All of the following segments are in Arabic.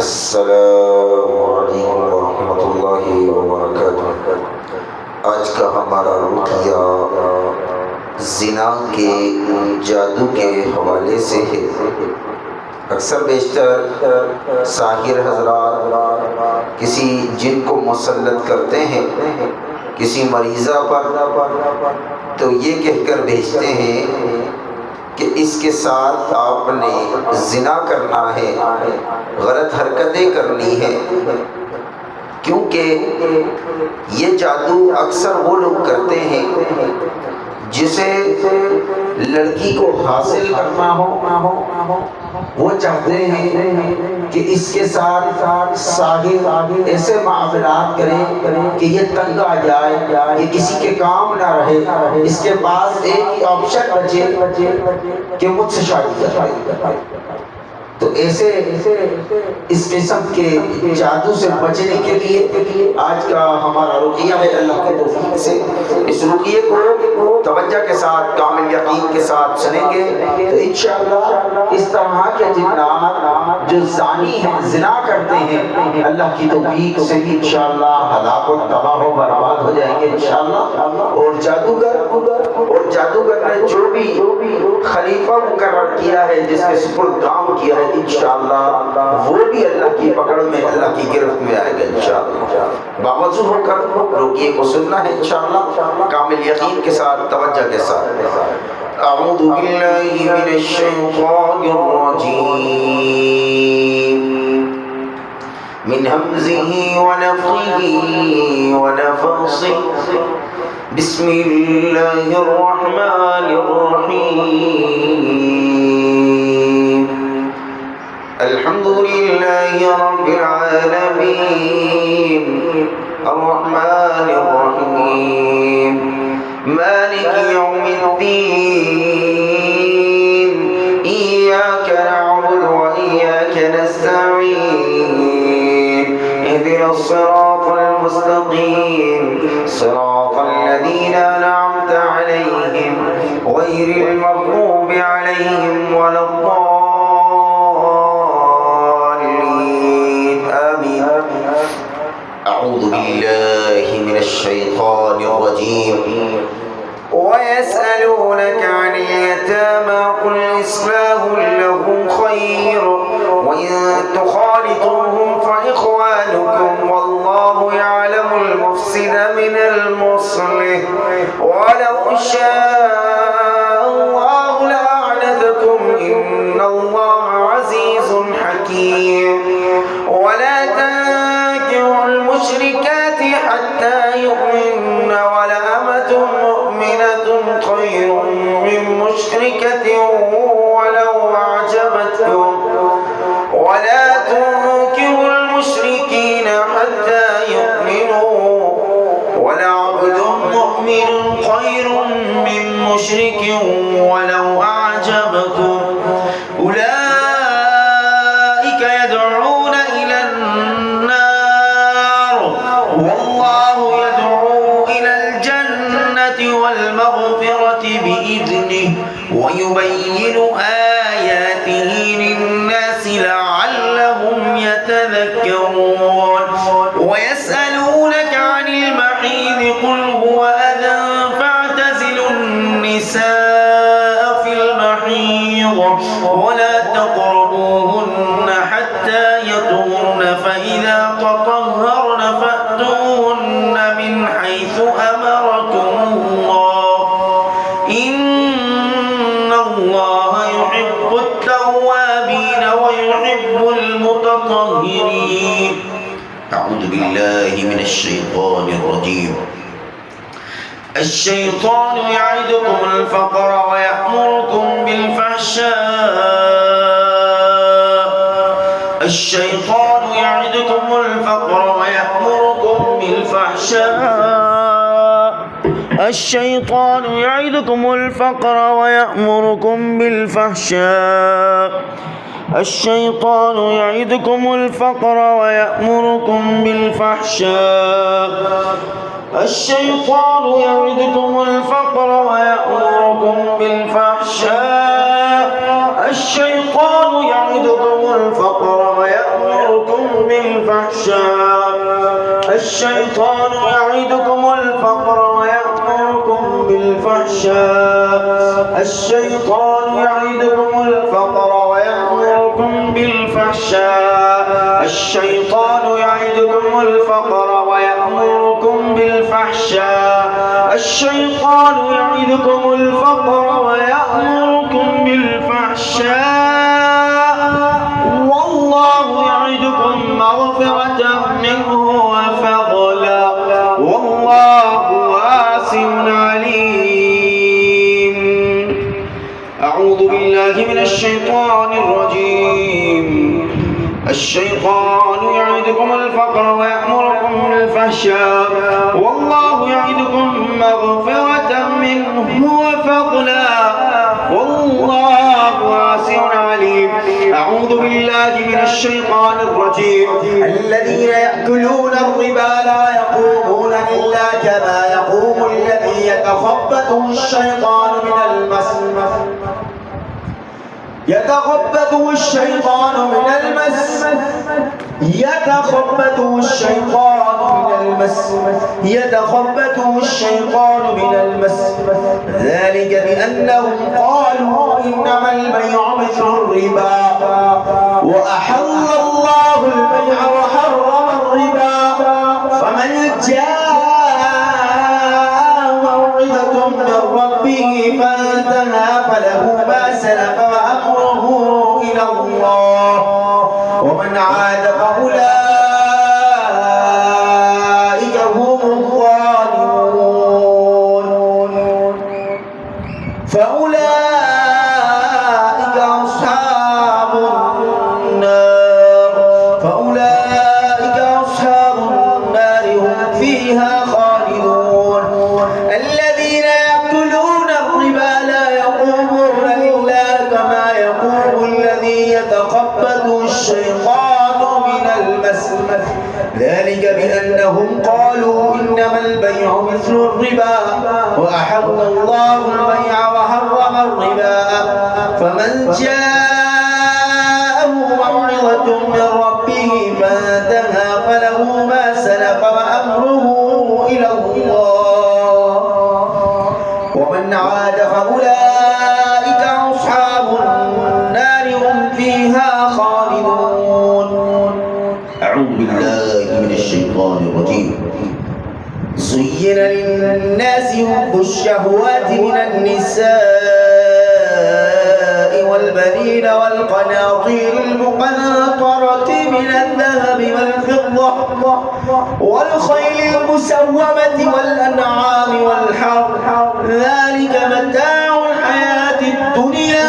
अस्सलामुअलैकुम वरहमतुल्लाहि वबरकातुह। आज का हमारा रुकिया ज़िना के जादू के हवाले से है। अक्सर बेशतर साहिर हज़रात किसी जिन को मुसल्लत करते हैं किसी मरीज़ा पर, तो ये कहकर भेजते हैं कि इसके साथ आपने ज़िना करना है, गलत हरकतें करनी है। क्योंकि ये जादू अक्सर वो लोग करते हैं जिसे लड़की को हासिल करना हो, वो चाहते हैं कि इसके साथ साहिर ऐसे मामलात करें कि ये तंग आ जाए, ये किसी के काम ना रहे, इसके पास एक ही ऑप्शन बचे कि मुझसे शादी कर। तो ऐसे इस किस्म के जादू से बचने के लिए आज का हमारा रुकिया है। अल्लाह के तौफीक से इस रुकिये को तवज्जो के साथ, कामिल यकीन के साथ सुनेंगे तो इंशाअल्लाह इस तरह के जिन्नात जो ज़ानी हैं, ज़िना करते हैं, अल्लाह की तौफीक से इंशाअल्लाह हलाक और तबाह व बर्बाद हो जाएंगे इंशाअल्लाह। और जादूगर ने जो भी खलीफा मुकर्रर किया है, जिसके सुपुर्द काम किया है, इंशाअल्लाह वो भी अल्लाह की पकड़ में, अल्लाह की गिरफ्त में आएगा इंशाअल्लाह। बावजूद होकर रुकिये को सुनना है इंशाअल्लाह, कामिल यकीन के साथ, तवज्जो के साथ। अऊज़ु बिल्लाहि मिनश शैतानिर रजीम मिन हमज़िही व नफ़्ख़िही व नफ़्ख़िही। बिस्मिल्लाहिर रहमानिर रहीम। अल्हम्दुलिल्लाहि रब्बिल आलमीन अर्रहमानिर रहीम मालिकि यौमिद्दीन इय्याका नअबुदु व इय्याका नस्तईन इहदिनस सिरातल मुस्तक़ीम सिरातल लज़ीना अनअमता अलैहिम गैरिल मग़्दूबि अलैहिम वलद्दाल्लीन। आमीन। अऊज़ु बिल्लाहि मिनश शैतानिर रजीम। ويسألونك عن اليتامى قل إصلاح لهم خير وإن تخالطوهم فإخوانكم والله يعلم المفسد من المصلح ولو شاء الله لأعنتكم إن الله عزيز حكيم. ولا تنكحوا المشركات حتى يؤمنن ولأمة مؤمنة خير من مشركة ولو أعجبتكم. ولا تنكحوا المشركين حتى يؤمنوا ولعبد مؤمن خير من مشرك ولو أعجبكم. أولئك يدعون إلى النار والله يدعو إلى الجنة والمغفرة بإذنه ويبين آياته للناس لعلهم يتذكرون. ويسألونك عن المحيض قل هو أذى فاعتزلوا النساء في المحيض ولا تقربوهن حتى يطهرن فإذا تطهرن فأتوهن من حيث أمركم الله إن الله يحب التوابين ويحب المتطهرين. أعوذ بالله من الشيطان الرجيم. الشيطان يعدكم الفقر ويأمركم بالفحشاء. الشيطان يعدكم الفقر ويأمركم بالفحشاء. الشيطان يعدكم الفقر ويأمركم بالفحشاء. الشيطان يعدكم الفقر ويأمركم بالفحشاء. الشيطان يعدكم الفقر ويأمركم بالفحشاء. الشيطان يعدكم الفقر ويأمركم بالفحشاء الشيطان يعدكم الفقر ويأمركم بالفحشاء الشيطان يعدكم الفقر ويأمركم بالفحشاء الشيطان يعدكم الفقر ويأمركم بالفحشاء الشيطان يعدكم الفقر ويأمركم بالفحشاء والله يعدكم مغفرة منه وفضلا والله واسع عليم. أعوذ بالله من الشيطان الرجيم. الشيطان يعدكم الفقر ويأمركم بالفحشاء والله يعدكم مغفرة منه وفضلا والله واسع عليم. أعوذ بالله من الشيطان الرجيم. الذين يأكلون الربا لا يقومون إلا كما يقوم الذي يتخبطه الشيطان من المس يتخبطه الشيطان من المس يتخبطه الشيطان من المس ذلك بأنهم قالوا إنما البيع مثل الربا وأحل الله البيع وحرم الربا فمن جاء موعظة من ربه فانتهى فله ما سلف وأمره إلى الله ومن عاد فأولئك هم الظالمون فأولئك أصحاب النار هم فيها خالدون. الذين يأكلون الربا لا يقومون إلا كما يقوم الذي يتخبطه الشيطان من المس ذلك بأنهم قالوا إنما البيع مثل الربا وأحل الله البيع وحرم الربا فمن جاءه موعظة من ربه فانتهى فله ما سلف وأمره إلى الله ومن عاد فأولئك أصحاب النار هم فيها خالدون. أعوذ بالله من الشيطان الرجيم. زين للناس حب الشهوات من النساء والبنين والقناطير المقنطرة من الذهب والفضة والخيل المسومة والأنعام والحرث ذلك متاع الحياة الدنيا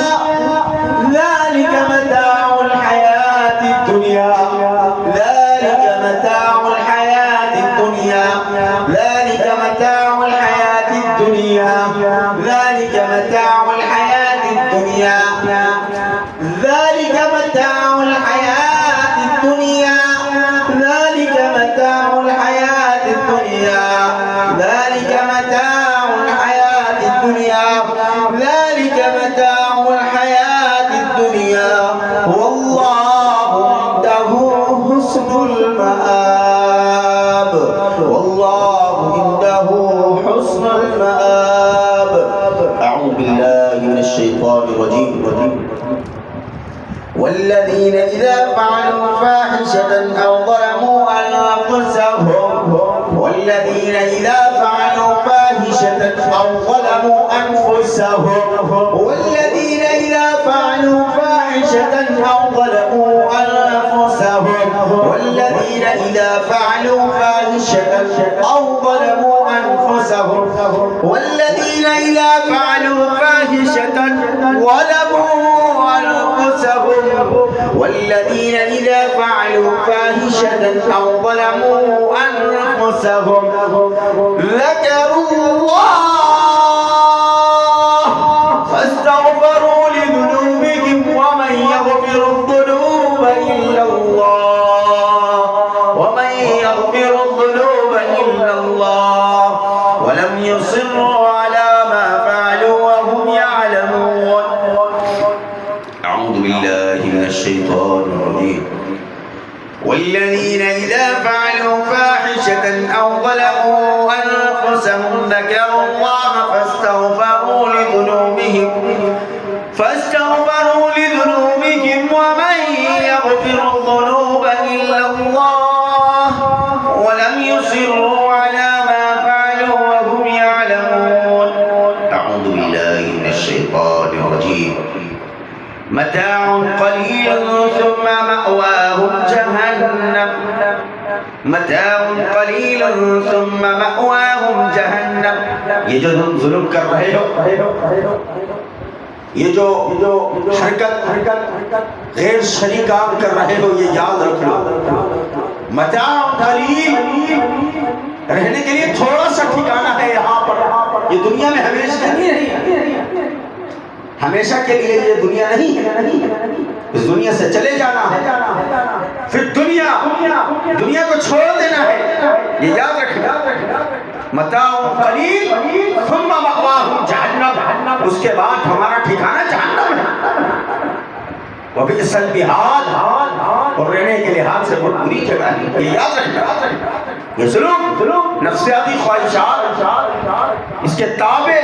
والذين إذا فعلوا فاحشة أو ظلموا أنفسهم ذكروا الله فاستغفروا لذنوبهم ومن يغفر الذنوب إلا الله ولم يصروا على ما فعلوا وهم يعلمون. أعوذ بالله من الشيطان الرجيم. والذين إذا فعلوا فاحشة أو ظلموا أنفسهم ذكروا الله فاستغفروا لذنوبهم ومن يغفر الذنوب إلا الله ولم يصروا على ما فعلوا وهم يعلمون. أعوذ بالله من الشيطان الرجيم. متاع قليل ثم مأواهم جهنم. متاع قلیل ثم مأواهم جہنم. یہ جو ظلم کر رہے ہو، یہ جو حرکت غیر شرعی کام کر رہے ہو، یہ یاد رکھ لو. متاع قلیل، رہنے کے لیے تھوڑا سا ٹھکانہ ہے یہاں پر. یہ دنیا میں ہمیشہ نہیں رہی، ہمیشہ کے لیے یہ دنیا نہیں ہے. اس دنیا سے چلے جانا ہے، پھر دنیا کو چھوڑ دینا ہے. یہ یاد رکھنا. متاع قلیل ثم مأواہم جہنم. اس کے بعد ہمارا ٹھکانہ جہنم ہے. وبئس المہاد، اور رہنے کے لحاظ سے بہت بری جگہ ہے. یہ یاد رکھنا. یہ ظلم، نفسیاتی خواہشات، اس کے تابع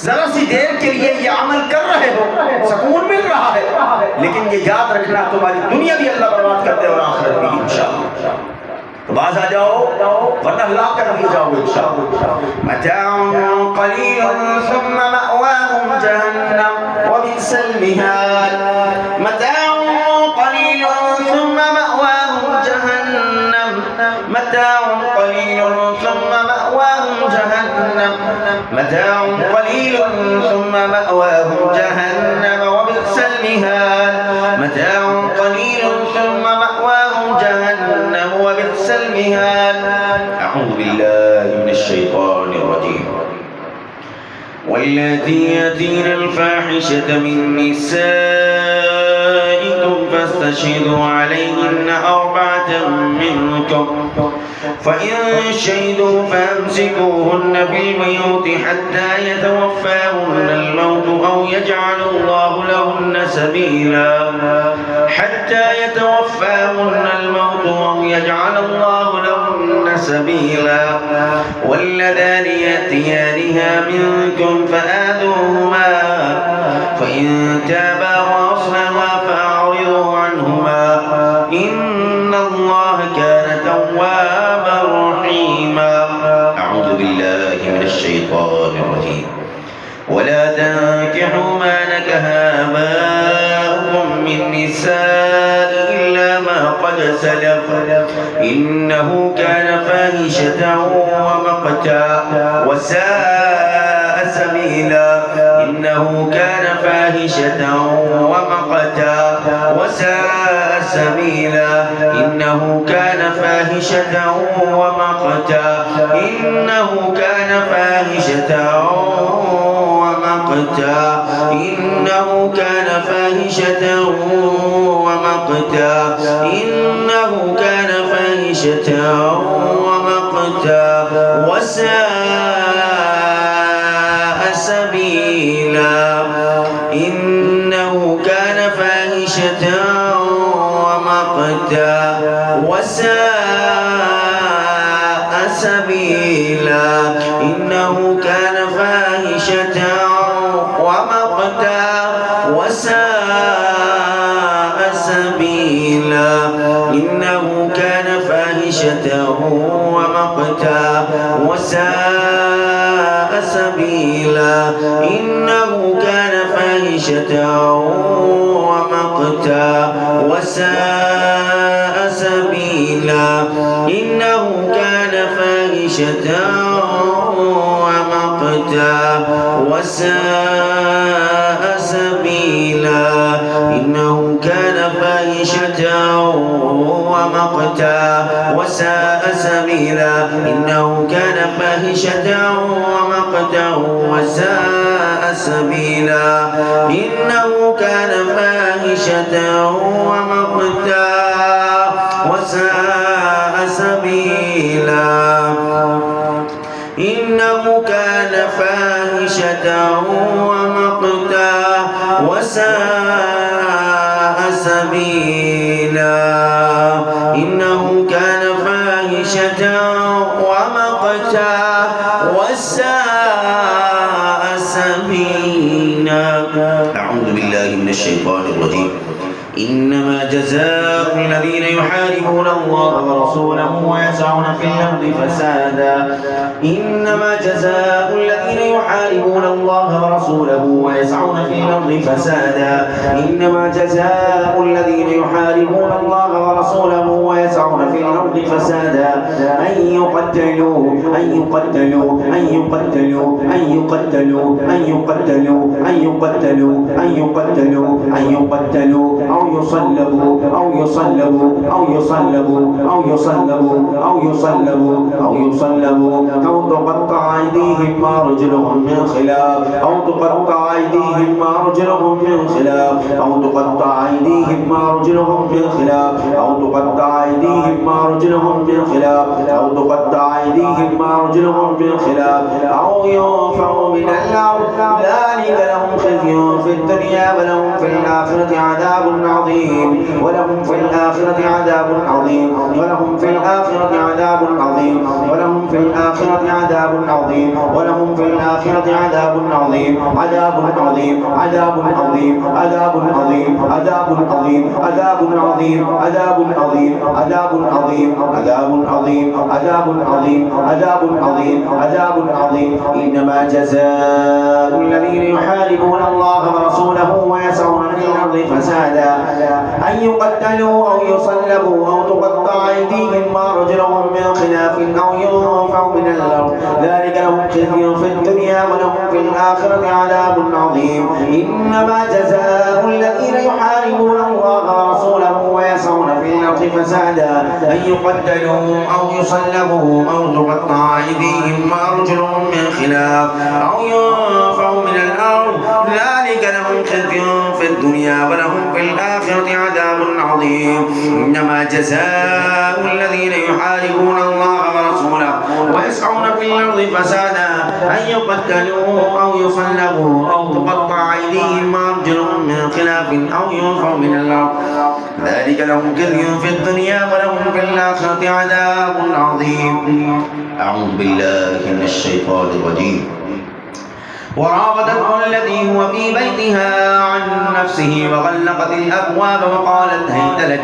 ذرا سی دیر کے لیے یہ عمل کر رہے ہو، سکون مل رہا ہے، لیکن یہ یاد رکھنا تمہاری دنیا بھی اللہ برباد کرتے اور آخرت بھی انشاءاللہ. تو باز آ جاؤ ورنہ ہلاک کر دیے جاؤ گے انشاءاللہ. متاع قلیل ثم مأواهم جہنم وبئس المہاد. متاع قلیل ثم مأواهم جہنم. متاع قلیل ثم مأواهم جہنم. متاع قلیل ثم مأواهم جہنم وبئس المہاد. متاع قلیل ثم مأواهم جہنم وبئس المہاد. اعوذ باللہ من الشیطان الرجیم. واللاتي يأتين الفاحشة من نسائكم فاستشهدوا عليهن أربعة منكم فإن شهدوا فأمسكوهن في البيوت حتى يتوفاهن الموت أو يجعل الله لهن سبيلا. حتى يتوفاهن الموت أو يجعل الله لهن سبيلا. واللذان يأتيانها منكم فآذوهما فإن تابا وأصلحا فأعرضوا عنهما إن الله كان توابا رحيما. أعوذ بالله من الشيطان الرجيم. ولا تنكحوا ما نكح آباؤكم من نساء إلا ما قد سلف إنه كان فاحشة ومقتا وساء سبيلا. إنه كان فاحشة ومقتا وساء سبيلا. إنه كان فاحشة ومقتا. إنه كان فاحشة ومقتا. إنه كان فاحشة ومقتا. إنه كان فاحشة ومقتا وساء سبيلا. إنه كان فاحشة ومقتا وساء سبيلا. إنه كان فاحشة ومقتا وساء سبيلا. إنه كان فاحشة ومقتا وساء سبيلا. إنه كان فاحشة ومقتا وساء سبيلا. إنه كان فاحشة ومقتا وساء سبيلا. إنه كان فاحشة ومقتا وساء سبيلا. إنه كان فاحشة ومقتا وساء سبيلا. إنه كان فاحشة ومقتا وساء سبيلا. إنه كان فاحشة ومقتا وساء سبيلا. سبيلا إنه كان فاحشة ومقتا وساء سبيلا. أعوذ بالله من الشيطان الرجيم. إنما جزاء الذين يحاربون الله ورسوله ويسعون في الأرض فسادا إنما جزاء الذين يحاربون الله ورسوله ويسعون في الأرض فسادا إنما جزاء الذين يحاربون الله ورسوله ويسعون في الأرض فسادا أن يقتلوا أن يقتلوا أن يقتلوا أن يقتلوا أن يقتلوا أن يقتلوا أن يقتلوا أن يقتلوا أو يصلبوا أو يصلبوا أو يصلبوا أو يصلبوا أو يصلبوا أو يصلبوا أو تقطع أيديهم وأرجلهم من خلاف أو تقطع أيديهم وأرجلهم من خلاف أو تقطع أيديهم وأرجلهم من خلاف أو تقطع أيديهم وأرجلهم من خلاف أو تقطع أيديهم وأرجلهم من خلاف أو ينفعوا من الأرض ذلك لهم خزي في الدنيا ولهم في الآخرة عذاب عظيم ولهم في الآخرة عذاب عظيم ولهم في الآخرة عذاب عظيم ولهم في الآخرة عذاب عظيم ولهم في الآخرة عذاب عظيم عذاب عظيم عذاب عظيم عذاب عظيم عذاب عظيم عذاب عظيم عذاب عظيم عذاب عظيم عذاب عظيم عذاب عظيم عذاب عظيم عذاب عظيم. إنما جزاء الذين يحاربون الله ورسوله ويسعون في الأرض فسادا أن يقتلوا أو يصلبوا أو تقطع أيديهم وأرجلهم من خلاف أو ينفعوا من الأرض ذلك لهم خزي في الدنيا ولهم في الآخرة عذاب عظيم. إنما جزاء الذين يحاربون الله ورسوله ويسعون في الأرض فسادا أن يقتلوا أو يصلبوا أو تقطع أيديهم وأرجلهم من خلاف أو ينفعوا من الأرض ذلك لهم خزي في الدنيا ولهم في الآخرة عذاب عظيم. إنما جزاء الذين يحاربون الله ورسوله ويسعون في الأرض فسادا أن يقتلوا أو يصلبوا أو تقطع أيديهم وأرجلهم من خلاف أو ينفعوا من الأرض ذلك لهم خزي في الدنيا ولهم في الآخرة عذاب عظيم. أعوذ بالله من الشيطان الرجيم. وراودته التي هو في بيتها عن نفسه وغلقت الأبواب وقالت هيت لك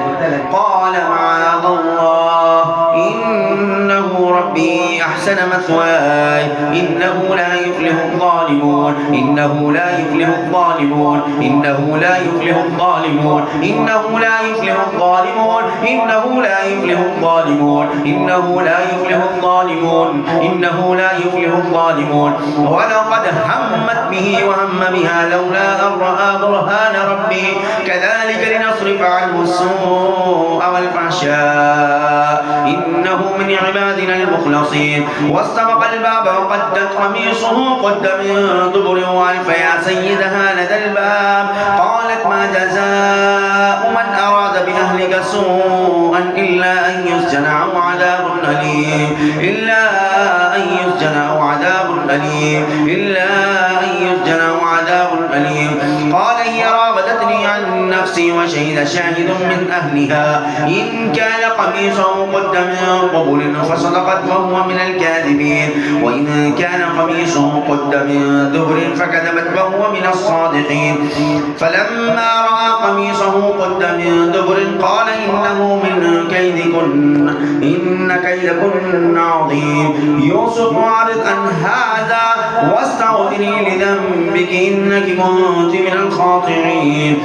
قال معاذ الله إنه ربي أحسن مثواي إنه لا يفلح الظالمون إنه لا يفلح الظالمون إنه لا يفلح الظالمون إنه لا يفلح الظالمون إنه لا يفلح الظالمون إنه لا يفلح الظالمون إنه لا يفلح الظالمون. ولقد همت به وهم بها لولا أن رأى برهان ربه كذلك لنصرف عنه السوء والفحشاء إنه من عبادنا المخلصين. واستبق الباب وقدت قميصه قد من دبر وألف يا سيدها لدى الباب قالت ما جزاء من أراد بأهلك سوءا إلا أن يسجن أو عذاب أليم إلا أن يسجن أو عذاب أليم إلا أن يسجن أو عذاب أليم. قال هي راودتني عن نفسي وشهد شاهد من أهلها إن كان قميصه قد من قبل فصدقت وهو من الكاذبين وإن كان قميصه قد من دبر فكذبت وهو من الصادقين. فلما رأى قميصه قد من دبر قال إنه من كيدكن إن كيدكن عظيم. يوسف أعرض عن هذا واستغفري لذنبك إنك كنت من الخاطئين.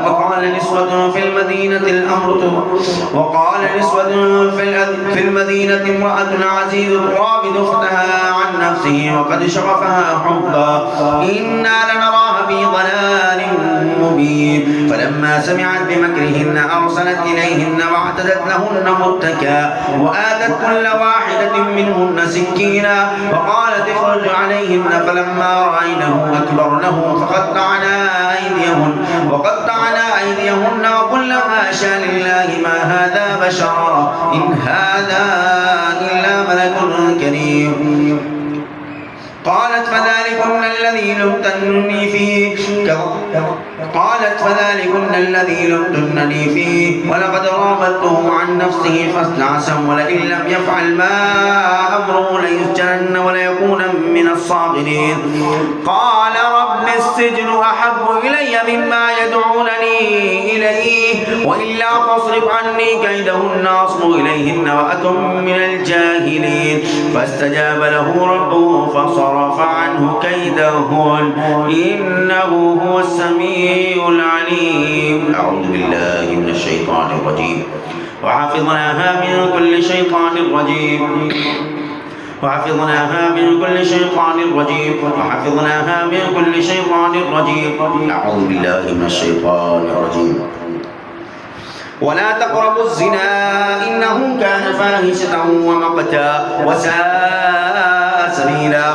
وقال نسوة في المدينة وقال نسوة في المدينة امرأة العزيز تراود أختها عن نفسه وقد شغفها حبا إنا لنراها في ضلال مبين. فلما سمعت بمكرهن أرسلت إليهن واعتدت لهن متكا وآتت كل واحدة منهن سكينا وقالت اخرج عليهن فلما رأينه أكبرنه فقطعنا أيديهن وقلنا حاشا لله ما هذا بشرا إن هذا إلا ملك كريم. قالت فذلكن الذي لمتنني فيه قالت فذلكن الذي لمتنني فيه ولقد راودته عن نفسه فاستعصم ولئن لم يفعل ما أمره ليسجنن وليكون من الصاغرين. قال رب السجن أحب إلي مما يدعونني إليه وإلا تصرف عني كيدهن أصب إليهن وأكن من الجاهلين. فاستجاب له ربه فصرف عنه كيدهن إنه هو السميع العليم. أعوذ بالله من الشيطان الرجيم. وحفظناها من كل شيطان رجيم وحفظناها من كل شيطان رجيم وحفظناها من كل شيطان رجيم. أعوذ بالله من الشيطان الرجيم. ولا تقربوا الزنا إنه كان فاحشة ومقتا وساء سبيلا.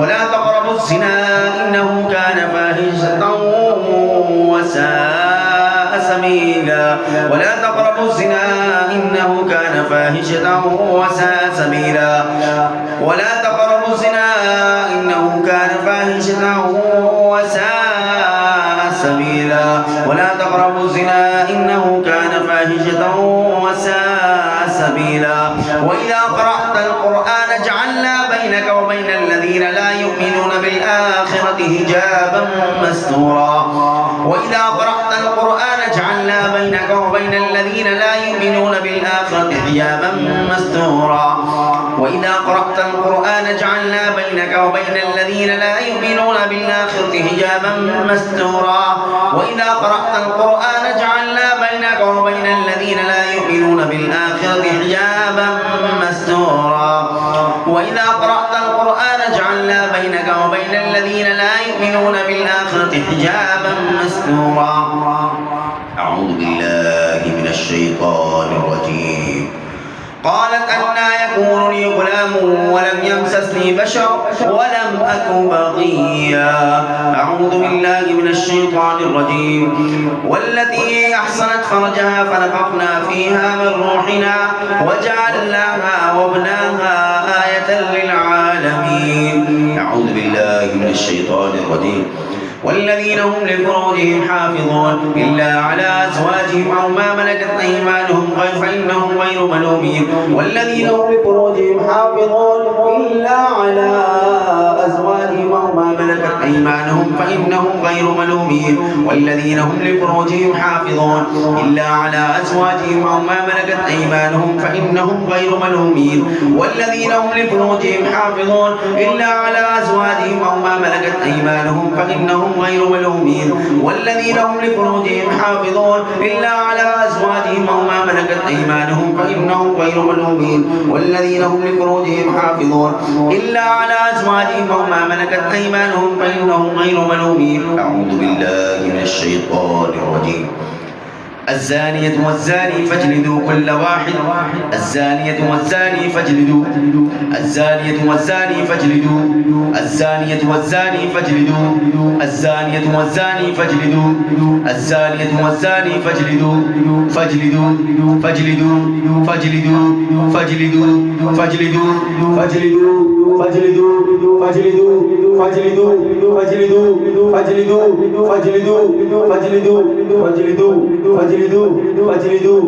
ولا تقربوا الزنا إنه كان فاحشة وساء سبيلا. ولا تقربوا الزنا إنه كان فاحشة وساء سبيلا. ولا تقربوا الزنا إنه كان فاحشة وساء سبيلا. ولا تقربوا الزنا إنه كان فاحشة وساء سبيلا. وإذا قرأت القرآن جعلنا بينك وبين الذين لا يؤمنون بالآخرة حجابا مستورا. وإذا قرأت القرآن جعلنا بينك وبين الذين لا يؤمنون بالآخرة حجابا مستورا. وإذا قرأت القرآن جعلنا بينك وبين الذين لا يؤمنون بالآخرة حجابا مستورا. وإذا قرأت القرآن جعلنا بينك وبين الذين لا يؤمنون بالآخرة حجابا مستورا. وإذا قرأت القرآن جعلنا بينك وبين الذين لا يؤمنون بالآخرة حجابا مستورا. أعوذ بالله من الشيطان الرجيم. قالت أنى يكون لي غلام ولم يمسسني بشر ولم أك بغيا. أعوذ بالله من الشيطان الرجيم. والتي أحصنت فرجها فنفخنا فيها من روحنا وجعلناها وابناها آية للعالمين. أعوذ بالله من الشيطان الرجيم. والذين هم لفروجهم حافظون إلا على أزواجهم أو ما ملكت أيمانهم فإنهم غير ملومين. والذين هم لفروجهم حافظون إلا على أزواجهم أو ما ملكت أيمانهم فإنهم غير ملومين. والذين هم لفروجهم حافظون إلا على أزواجهم أو ما ملكت أيمانهم فإنهم غير ملومين. والذين هم لفروجهم حافظون إلا على أزواجهم أو ما ملكت أيمانهم فإنهم غير ملومين. والذين هم لفروجهم حافظون إلا على أزواجهم أو ما ملكت أيمانهم فإنهم غير ملومين. والذين هم لفروجهم حافظون إلا على أزواجهم أو ما ملكت أيمانهم فإنهم غير ملومين. أعوذ بالله من الشيطان الرجيم. الزانية والزاني فاجلدوا كل واحد. الزانية والزاني فاجلدوا. الزانية والزاني فاجلدوا. الزانية والزاني فاجلدوا. الزانية والزاني فاجلدوا. الزانية والزاني فاجلدوا. فاجلدوا فاجلدوا فاجلدوا فاجلدوا فاجلدوا فاجلدوا فاجلدوا فاجلدوا فاجلدوا فاجلدوا فاجلدوا فاجلدوا فاجلدوا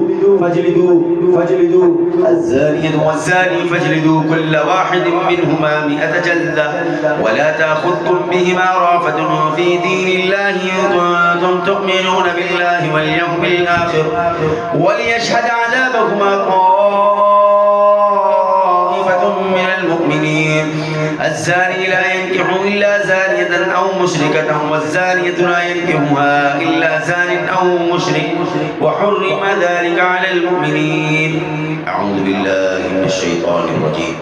فاجلدوا فاجلدوا. الزانية والزاني فاجلدوا كل واحد منهما 100 جلدة ولا تأخذكم بهما رأفة في دين الله إن كنتم تؤمنون بالله واليوم الآخر وليشهد عذابهما طائفة من المؤمنين. الزاني لا ينكح إلا زانية أو مشركة والزانية لا ينكحها إلا زان أو مشرك وحرم ذلك على المؤمنين. أعوذ بالله من الشيطان الرجيم.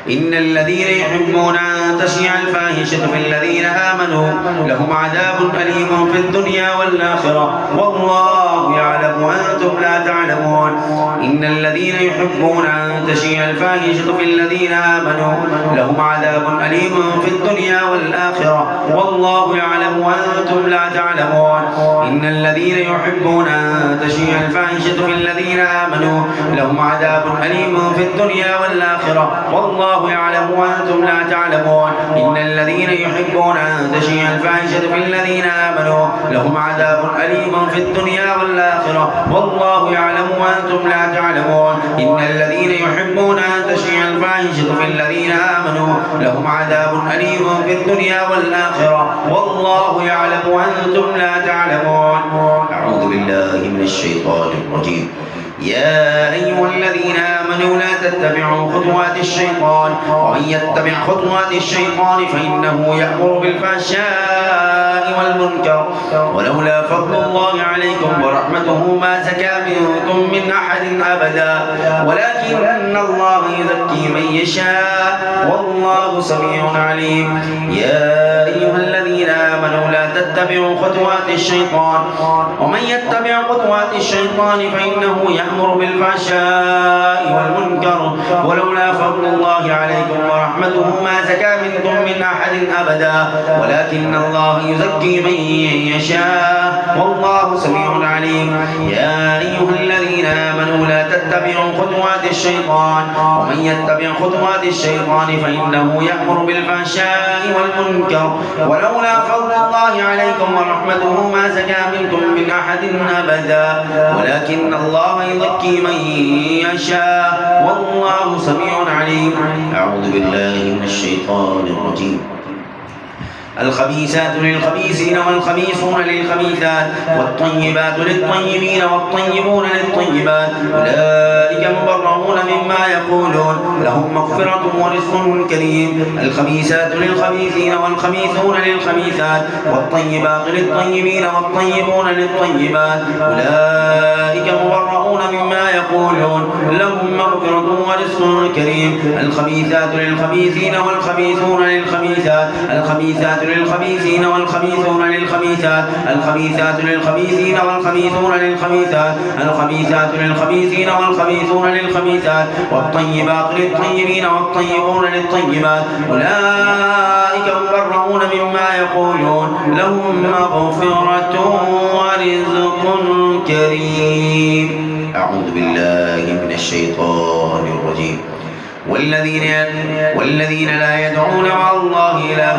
إن الذين يحبون أن تشيع الفاحشة في الذين آمنوا لهم عذاب أليم في الدنيا والآخرة والله يعلم وأنتم لا تعلمون. إن الذين يحبون أن تشيع الفاحشة في الذين آمنوا لهم عذاب أليم في الدنيا والآخرة والله يعلم وأنتم لا تعلمون. إن الذين يحبون أن تشيع الفاحشة في الذين آمنوا لهم عذاب أليم في الدنيا والآخرة والله يعلم وأنتم لا تعلمون. إن الذين يحبون أن تشيع الفاحشة في الذين آمنوا لهم عذاب أليم في الدنيا والآخرة والله يعلم وأنتم لا تعلمون. إن الذين يحبون أن تشيع الفاحشة في الذين آمنوا لهم عذاب أليم في الدنيا والآخرة والله يعلم وأنتم لا تعلمون. أعوذ بالله من الشيطان الرجيم. يا أيها الذين آمنوا لا تتبعوا خطوات الشيطان ومن يتبع خطوات الشيطان فإنه يأمر بالفحشاء والمنكر ولولا فضل الله عليكم ورحمته ما زكى منكم من أحد أبدا ولكن الله يزكي من يشاء والله سميع عليم. يا أيها الذين آمنوا لا تتبعوا خطوات الشيطان ومن يتبع خطوات الشيطان فإنه يأمر بالفحشاء والمنكر ولولا فضل الله عليكم ورحمته ما زكى منكم من أحد أبدا ولكن الله يزكي من يشاء والله سميع عليم. يا أيها الذين آمنوا لا تتبعوا خطوات الشيطان ومن يتبع خطوات الشيطان فإنه يأمر بالفحشاء والمنكر ولولا فضل الله عليكم ورحمته ما زكى منكم من أحد أبدا ولكن الله يزكي من يشاء والله سميع عليم. أعوذ بالله من الشيطان الرجيم. الخبيثات للخبيثين والخبيثون للخبيثات والطيبات للطيبين والطيبون للطيبات أولئك مبرؤون مما يقولون لهم مغفرة ورزق كريم. الخبيثات للخبيثين والخبيثون للخبيثات والطيبات للطيبين والطيبون للطيبات أولئك مبرؤون مما يقولون لهم مغفرة ورزق كريم. الخبيثات للخبيثين والخبيثون للخبيثات الخبيثات للخبيثين والخبيثون للخبيثات الخبيثات للخبيثين والخبيثون للخبيثات الخبيثات للخبيثين والخبيثون للخبيثات والطيبات للطيبين والطيبون للطيبات أولئك مبرؤون مما يقولون لهم مغفرة ورزق كريم. أعوذ بالله من الشيطان الرجيم. والذين لا يدعون مع الله إلها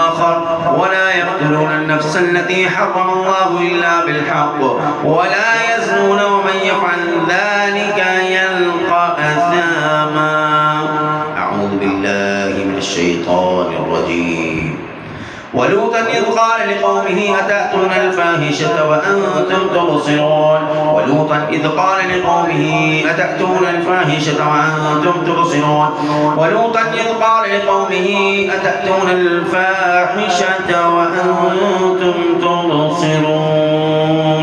آخر ولا يقتلون النفس التي حرم الله إلا بالحق ولا يزنون ومن يفعل ذلك يلقى أثاما. أعوذ بالله من الشيطان الرجيم. ولوطا إذ قال لقومه أتأتون الفاحشة وأنتم تبصرون ولوطا إذ قال لقومه أتأتون الفاحشة وأنتم تبصرون ولوطا إذ قال لقومه أتأتون الفاحشة وأنتم تبصرون